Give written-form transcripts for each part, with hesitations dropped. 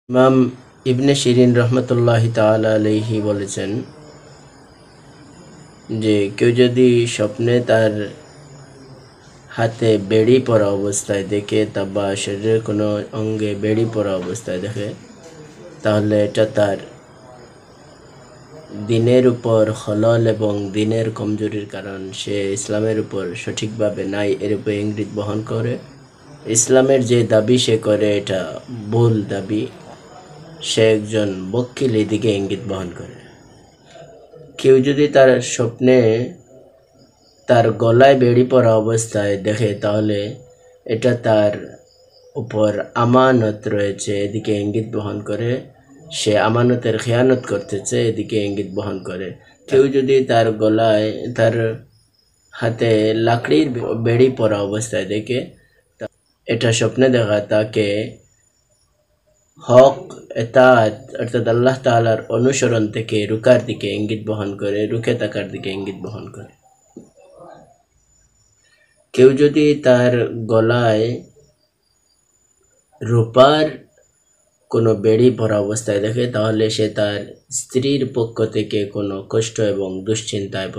ইমাম ইবনে শিরিন রহমতুল্লাহি তাআলা আলাইহি বলেছেন যে কেউ যদি স্বপ্নে তার হাতে বেড়ি পরা অবস্থায় দেখে বা শরীরের কোনো অঙ্গে বেড়ি পরা অবস্থায় দেখে, তাহলে এটা তার দিনের উপর খলল এবং দিনের কমজোরির কারণ, সে ইসলামের উপর সঠিকভাবে নাই এর উপর ইঙ্গিত বহন করে। ইসলামের যে দাবি সে করে এটা ভুল দাবি, সে একজন বক্কিল এদিকে ইঙ্গিত বহন করে। কেউ যদি তার স্বপ্নে তার গলায় বেড়ি পরা অবস্থায় দেখে, তাহলে এটা তার উপর আমানত রয়েছে এদিকে ইঙ্গিত বহন করে, সে আমানতের খেয়ানত করতেছে এদিকে ইঙ্গিত বহন করে। কেউ যদি তার গলায় তার হাতে লাকড়ির বেড়ি পরা অবস্থায় দেখে, এটা স্বপ্নে দেখা তাকে হক এতাত অর্থাৎ আল্লাহ তাআলার অনুসরণ থেকে রুকার দিকে ইঙ্গিত বহন করে, রুখে থাকার দিকে ইঙ্গিত বহন করে। কেউ যদি তার গলায় রূপার কোনো বেড়ি পরা অবস্থায় দেখে, তাহলে সে তার স্ত্রীর পক্ষ থেকে কোনো কষ্ট এবং দুশ্চিন্তায়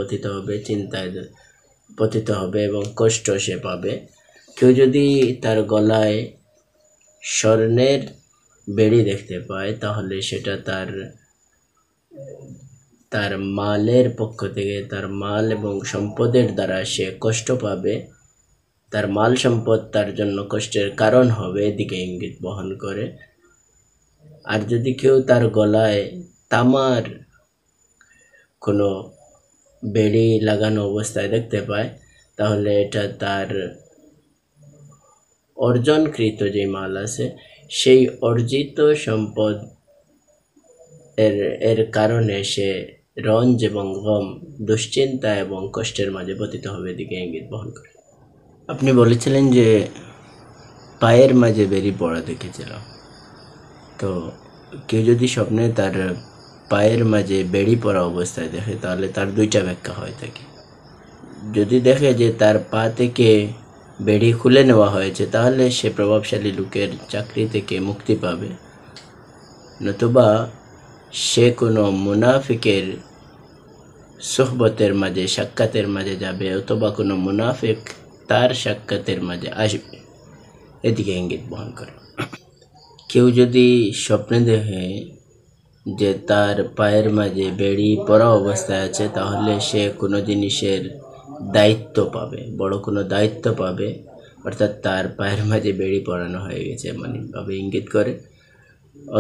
চিন্তায় পতিত হবে এবং কষ্ট সে পাবে। কেউ যদি তার গলায় স্বর্ণের বেড়ি দেখতে পায়, তাহলে সেটা তার মালের পক্ষ থেকে, তার মাল এবং সম্পদের দ্বারা সে কষ্ট পাবে, তার মাল সম্পদ তার জন্য কষ্টের কারণ হবে, এদিকে ইঙ্গিত বহন করে। আর যদি কেউ তার গলায় তামার কোনো বেড়ি লাগানো অবস্থায় দেখতে পায়, তাহলে এটা তার অর্জনকৃত যে মাল আছে সেই অর্জিত সম্পদ এর কারণে সে রঞ্জ এবং গম, দুশ্চিন্তা এবং কষ্টের মাঝে পতিত হবে, এদিকে ইঙ্গিত বহন করে। আপনি বলেছিলেন যে পায়ের মাঝে বেড়ি পড়া দেখেছিল, তো কেউ যদি স্বপ্নে তার পায়ের মাঝে বেড়ি পড়া অবস্থায় দেখে, তাহলে তার দুইটা ব্যাখ্যা হয়ে থাকে। যদি দেখে যে তার পা থেকে বেড়ি খুলে নেওয়া হয়েছে, তাহলে সে প্রভাবশালী লোকের চাকরি থেকে মুক্তি পাবে, নতুবা সে কোনো মুনাফিকের সোহবতের মাঝে, সাক্ষাতের মাঝে যাবে, অথবা কোনো মুনাফিক তার সাক্ষাতের মাঝে আসবে, এদিকে ইঙ্গিত বহন করে। কেউ যদি স্বপ্নে দেখে যে তার পায়ের মাঝে বেড়ি পরা অবস্থায় আছে, তাহলে সে কোনো জিনিসের দায়িত্ব পাবে, বড় কোনো দায়িত্ব পাবে, অর্থাৎ তার পায়ের মাঝে বেড়ি পরানো হয়ে গেছে এমনভাবে ইঙ্গিত করে।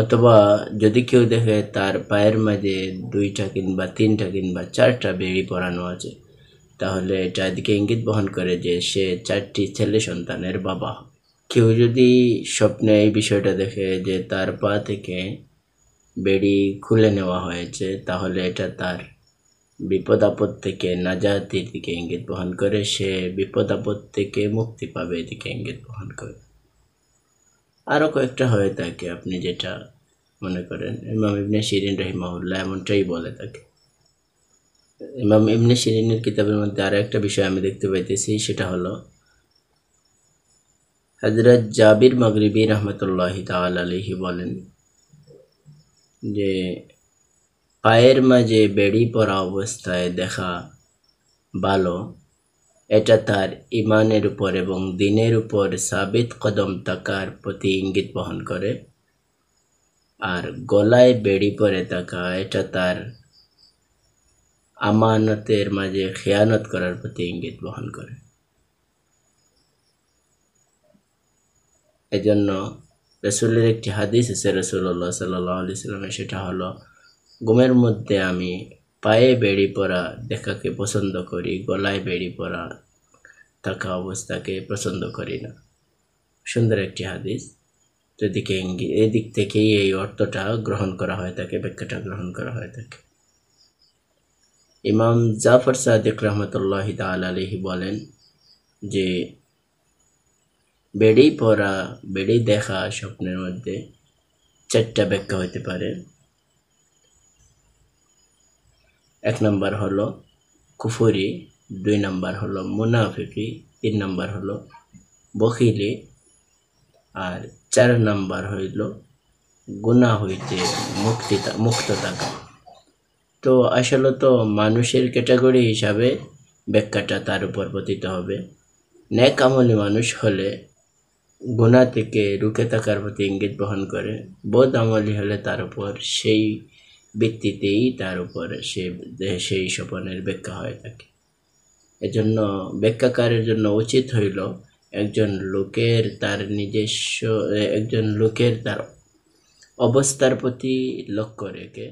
অথবা যদি কেউ দেখে তার পায়ের মাঝে 2টা কিংবা 3টা কিংবা 4টা বেড়ি পরানো আছে, তাহলে এটা এদিকে ইঙ্গিত বহন করে যে সে 4টি ছেলে সন্তানের বাবা। কেউ যদি স্বপ্নে এই বিষয়টা দেখে যে তার পা থেকে বেড়ি খুলে নেওয়া হয়েছে, তাহলে এটা তার বিপদ আপদ থেকে নাজাতের দিকে ইঙ্গিত বহন করে, সে বিপদ আপদ থেকে মুক্তি পাবে, এদিকে ইঙ্গিত বহন করে। আরও কয়েকটা হয়ে থাকে, আপনি যেটা মনে করেন। ইমাম ইবনে শিরিন রাহিমাহুল্লাহ এমনটাই বলে থাকে। ইমাম ইবনে শিরিনের কিতাবের মধ্যে আরও একটা বিষয় আমি দেখতে পাইতেছি, সেটা হলো হযরত জাবির মাগরিবি রহমতুল্লাহি তাআলা আলাইহি বলেন যে পায়ের মাঝে বেড়ি পরা অবস্থায় দেখা ভালো, এটা তার ইমানের উপর এবং দিনের উপর সাবিত কদম থাকার প্রতি ইঙ্গিত বহন করে। আর গলায় বেড়ি পরে থাকা, এটা তার আমানতের মাঝে খেয়ানত করার প্রতি ইঙ্গিত বহন করে। এজন্য রাসূলের একটি হাদিস আছে, রাসূলুল্লাহ সাল্লাল্লাহু আলাইহি ওয়াসাল্লামের, সেটা হলো ঘুমের মধ্যে আমি পায়ে বেড়ি পরা দেখাকে পছন্দ করি, গলায় বেড়ি পরা থাকা অবস্থাকে পছন্দ করি না। সুন্দর একটি হাদিস। এদিক থেকেই এই অর্থটা গ্রহণ করা হয়ে থাকে, ব্যাখ্যাটা গ্রহণ করা হয়ে থাকে। ইমাম জাফর সাদিক রহমতুল্লাহি তাআলা আলাইহি বলেন যে বেড়ি দেখা স্বপ্নের মধ্যে 4টা ব্যাখ্যা হতে পারে। 1 নম্বর হলো কুফরি, 2 নম্বর হলো মুনাফিকি, 3 নম্বর হলো বখিলি, আর 4 নম্বর হইল গুনাহ হইতে মুক্ত থাকা। তো আসলে তো মানুষের ক্যাটাগরি হিসাবে ব্যাখ্যাটা তার উপর পতিত হবে। নেক আমলি মানুষ হলে গুনাহ থেকে রুখে থাকার প্রতি ইঙ্গিত বহন করে, বদ আমলি হলে তার উপর সেই ভিত্তিতেই তার উপর সেই স্বপনের ব্যাখ্যা হয়ে থাকে। এজন্য ব্যাখ্যাকারের জন্য উচিত হইল একজন লোকের তার অবস্থার প্রতি লক্ষ্য রেখে